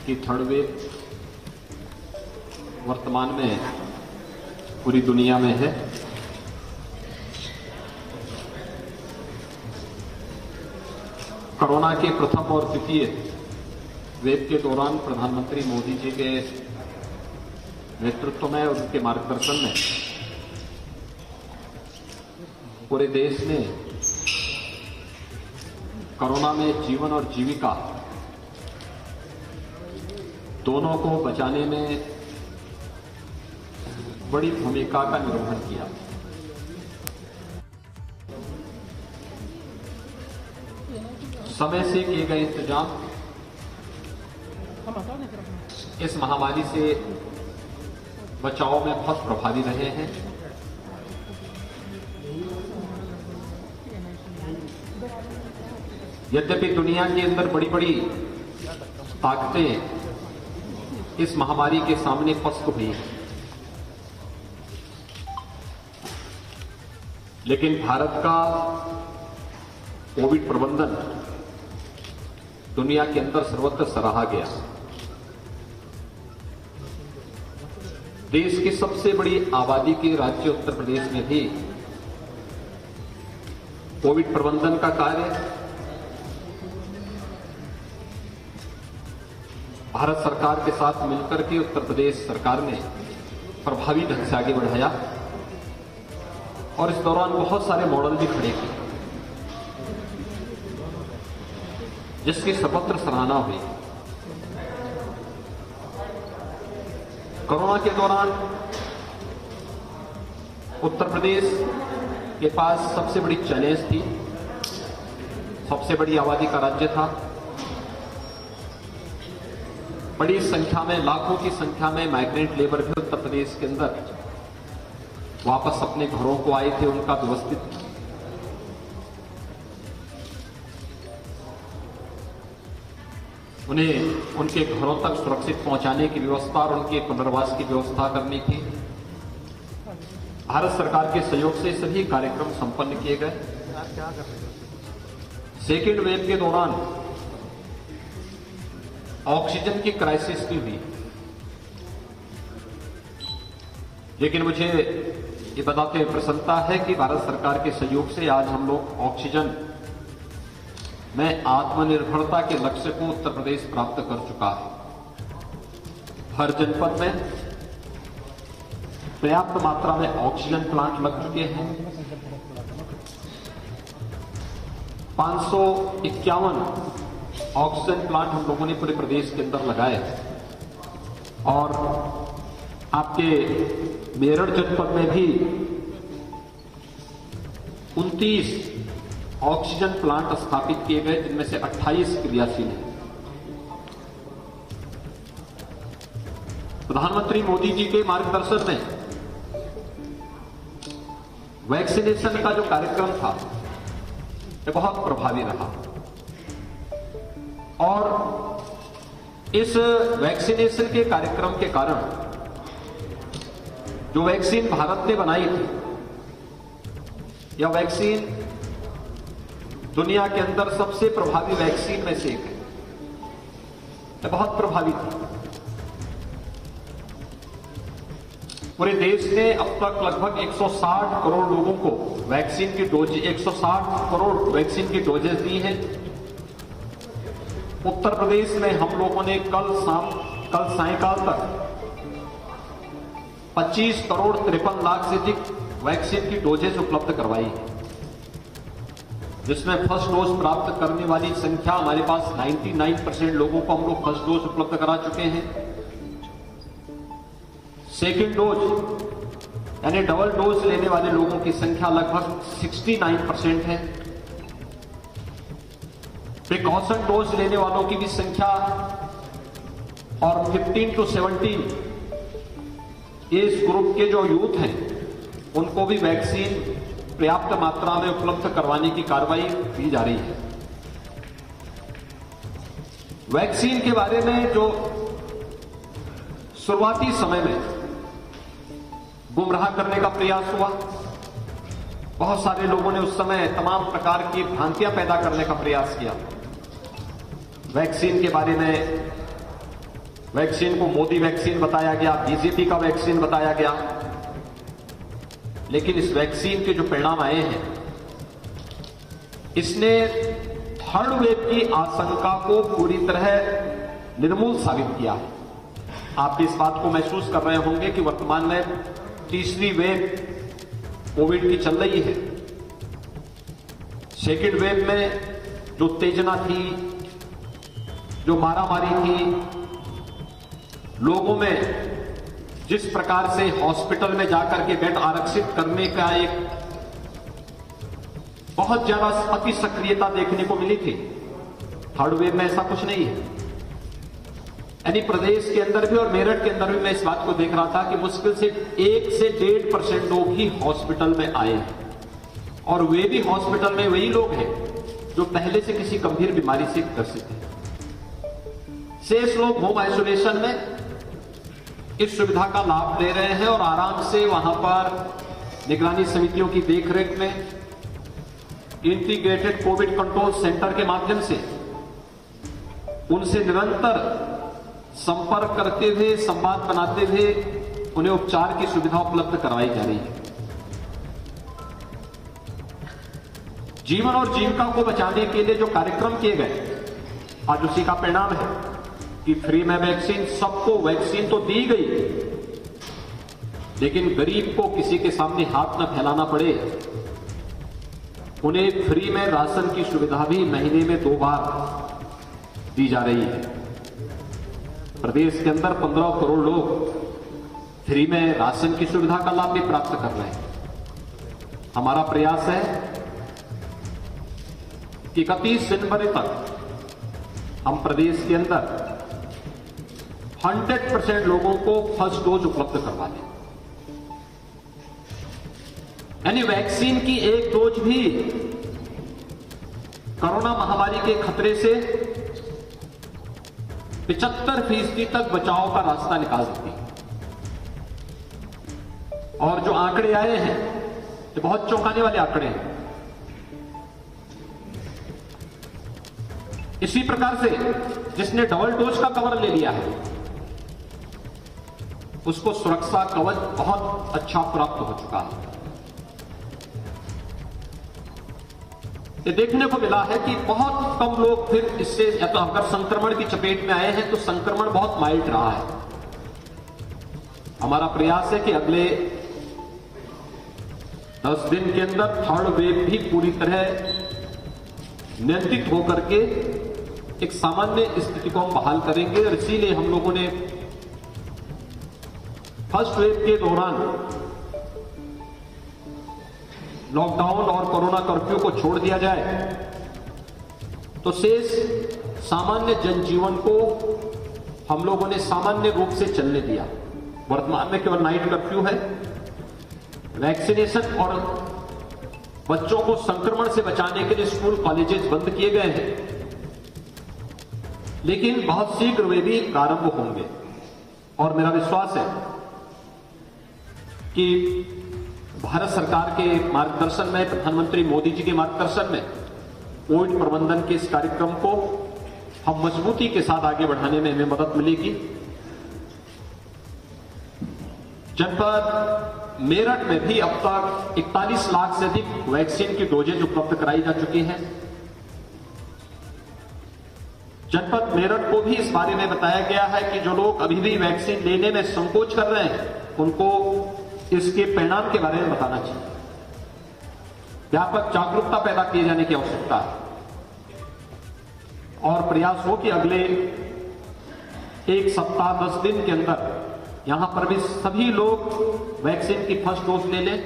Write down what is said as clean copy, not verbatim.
की third wave वर्तमान में पूरी दुनिया में है। कोरोना के प्रथम और द्वितीय वेव के दौरान प्रधानमंत्री मोदी जी के नेतृत्व में और उनके मार्गदर्शन में पूरे देश ने कोरोना में जीवन और जीविका दोनों को बचाने में बड़ी भूमिका का निर्वहन किया। समय से किए गए इंतजाम इस महामारी से बचाव में बहुत प्रभावी रहे हैं। यद्यपि दुनिया के अंदर बड़ी बड़ी ताकतें इस महामारी के सामने पस्त हुई हैं, लेकिन भारत का कोविड प्रबंधन दुनिया के अंदर सर्वत्र सराहा गया। देश की सबसे बड़ी आबादी के राज्य उत्तर प्रदेश में भी कोविड प्रबंधन का कार्य भारत सरकार के साथ मिलकर के उत्तर प्रदेश सरकार ने प्रभावी ढंग से आगे बढ़ाया और इस दौरान बहुत सारे मॉडल भी खड़े किए जिसकी सर्वत्र सराहना हुई। कोरोना के दौरान उत्तर प्रदेश के पास सबसे बड़ी चैलेंज थी, सबसे बड़ी आबादी का राज्य था। बड़ी संख्या में, लाखों की संख्या में माइग्रेंट लेबर भी उत्तर प्रदेश के अंदर वापस अपने घरों को आए थे। उनका व्यवस्थित उन्हें उनके घरों तक सुरक्षित पहुंचाने की व्यवस्था और उनके पुनर्वास की व्यवस्था करनी थी। भारत सरकार के सहयोग से सभी कार्यक्रम संपन्न किए गए। सेकेंड वेव के दौरान ऑक्सीजन की क्राइसिस भी हुई, लेकिन मुझे ये बताते हुए प्रसन्नता है कि भारत सरकार के सहयोग से आज हम लोग ऑक्सीजन में आत्मनिर्भरता के लक्ष्य को उत्तर प्रदेश प्राप्त कर चुका है। हर जनपद में पर्याप्त मात्रा में ऑक्सीजन प्लांट लग चुके हैं। 551 ऑक्सीजन प्लांट हम लोगों ने पूरे प्रदेश के अंदर लगाए और आपके मेरठ जनपद में भी 29 ऑक्सीजन प्लांट स्थापित किए गए, जिनमें से 28 क्रियाशील हैं। प्रधानमंत्री मोदी जी के मार्गदर्शन में वैक्सीनेशन का जो कार्यक्रम था ये बहुत प्रभावी रहा और इस वैक्सीनेशन के कार्यक्रम के कारण जो वैक्सीन भारत ने बनाई थी, यह वैक्सीन दुनिया के अंदर सबसे प्रभावी वैक्सीन में से एक है। यह बहुत प्रभावी थी। पूरे देश ने अब तक लगभग 160 करोड़ लोगों को वैक्सीन की डोज 160 करोड़ वैक्सीन की डोजेज दी हैं। उत्तर प्रदेश में हम लोगों ने कल सायंकाल तक 25 करोड़ 53 लाख से अधिक वैक्सीन की डोजेज उपलब्ध करवाई है, जिसमें फर्स्ट डोज प्राप्त करने वाली संख्या हमारे पास 99% लोगों को हम लोग फर्स्ट डोज उपलब्ध करा चुके हैं। सेकेंड डोज यानी डबल डोज लेने वाले लोगों की संख्या लगभग 69% है। प्रिकॉशन डोज लेने वालों की भी संख्या और 15 to 17 एज ग्रुप के जो यूथ हैं उनको भी वैक्सीन पर्याप्त मात्रा में उपलब्ध करवाने की कार्रवाई की जा रही है। वैक्सीन के बारे में जो शुरुआती समय में गुमराह करने का प्रयास हुआ, बहुत सारे लोगों ने उस समय तमाम प्रकार की भ्रांतियां पैदा करने का प्रयास किया। वैक्सीन के बारे में वैक्सीन को मोदी वैक्सीन बताया गया, बीजेपी का वैक्सीन बताया गया, लेकिन इस वैक्सीन के जो परिणाम आए हैं, इसने थर्ड वेव की आशंका को पूरी तरह निर्मूल साबित किया है। आप इस बात को महसूस कर रहे होंगे कि वर्तमान में तीसरी वेव कोविड की चल रही है। सेकेंड वेव में जो उत्तेजना थी, जो मारामारी थी, लोगों में जिस प्रकार से हॉस्पिटल में जाकर के बेड आरक्षित करने का एक बहुत ज्यादा अति सक्रियता देखने को मिली थी, थर्ड वेव में ऐसा कुछ नहीं है। यानी प्रदेश के अंदर भी और मेरठ के अंदर भी मैं इस बात को देख रहा था कि मुश्किल से 1 से 1.5% लोग ही हॉस्पिटल में आए हैं, और वे भी हॉस्पिटल में वही लोग हैं जो पहले से किसी गंभीर बीमारी से ग्रसित हैं। शेष लोग होम आइसोलेशन में इस सुविधा का लाभ ले रहे हैं और आराम से वहां पर निगरानी समितियों की देखरेख में इंटीग्रेटेड कोविड कंट्रोल सेंटर के माध्यम से उनसे निरंतर संपर्क करते हुए, संवाद बनाते हुए उन्हें उपचार की सुविधा उपलब्ध करवाई जा रही है। जीवन और जीविका को बचाने के लिए जो कार्यक्रम किए गए, आज उसी का परिणाम है कि फ्री में वैक्सीन, सबको वैक्सीन तो दी गई, लेकिन गरीब को किसी के सामने हाथ न फैलाना पड़े, उन्हें फ्री में राशन की सुविधा भी महीने में 2 बार दी जा रही है। प्रदेश के अंदर 15 करोड़ लोग फ्री में राशन की सुविधा का लाभ भी प्राप्त कर रहे हैं। हमारा प्रयास है कि 31 जनवरी तक हम प्रदेश के अंदर 100% लोगों को फर्स्ट डोज उपलब्ध करवा दें। यानी वैक्सीन की एक डोज भी कोरोना महामारी के खतरे से 75% तक बचाव का रास्ता निकाल सकती है। और जो आंकड़े आए हैं, ये बहुत चौंकाने वाले आंकड़े हैं। इसी प्रकार से जिसने डबल डोज का कवर ले लिया है, उसको सुरक्षा कवच बहुत अच्छा प्राप्त हो चुका है। ये देखने को मिला है कि बहुत कम लोग फिर इससे, या तो अगर संक्रमण की चपेट में आए हैं तो संक्रमण बहुत माइल्ड रहा है। हमारा प्रयास है कि अगले 10 दिन के अंदर थर्ड वेव भी पूरी तरह नियंत्रित होकर के एक सामान्य स्थिति को हम बहाल करेंगे। और इसीलिए हम लोगों ने फर्स्ट वेव के दौरान लॉकडाउन और कोरोना कर्फ्यू को छोड़ दिया जाए तो शेष सामान्य जनजीवन को हम लोगों ने सामान्य रूप से चलने दिया। वर्तमान में केवल नाइट कर्फ्यू है। वैक्सीनेशन और बच्चों को संक्रमण से बचाने के लिए स्कूल कॉलेजेस बंद किए गए हैं, लेकिन बहुत शीघ्र वे भी प्रारंभ होंगे। और मेरा विश्वास है कि भारत सरकार के मार्गदर्शन में, प्रधानमंत्री मोदी जी के मार्गदर्शन में कोविड प्रबंधन के इस कार्यक्रम को हम मजबूती के साथ आगे बढ़ाने में हमें मदद मिलेगी। जनपद मेरठ में भी अब तक 41 लाख से अधिक वैक्सीन की डोजेज उपलब्ध कराई जा चुकी हैं। जनपद मेरठ को भी इस बारे में बताया गया है कि जो लोग अभी भी वैक्सीन लेने में संकोच कर रहे हैं, उनको इसके परिणाम के बारे में बताना चाहिए। व्यापक जागरूकता पैदा किए जाने की आवश्यकता है और प्रयास हो कि अगले 1 सप्ताह 10 दिन के अंदर यहां पर भी सभी लोग वैक्सीन की फर्स्ट डोज ले लें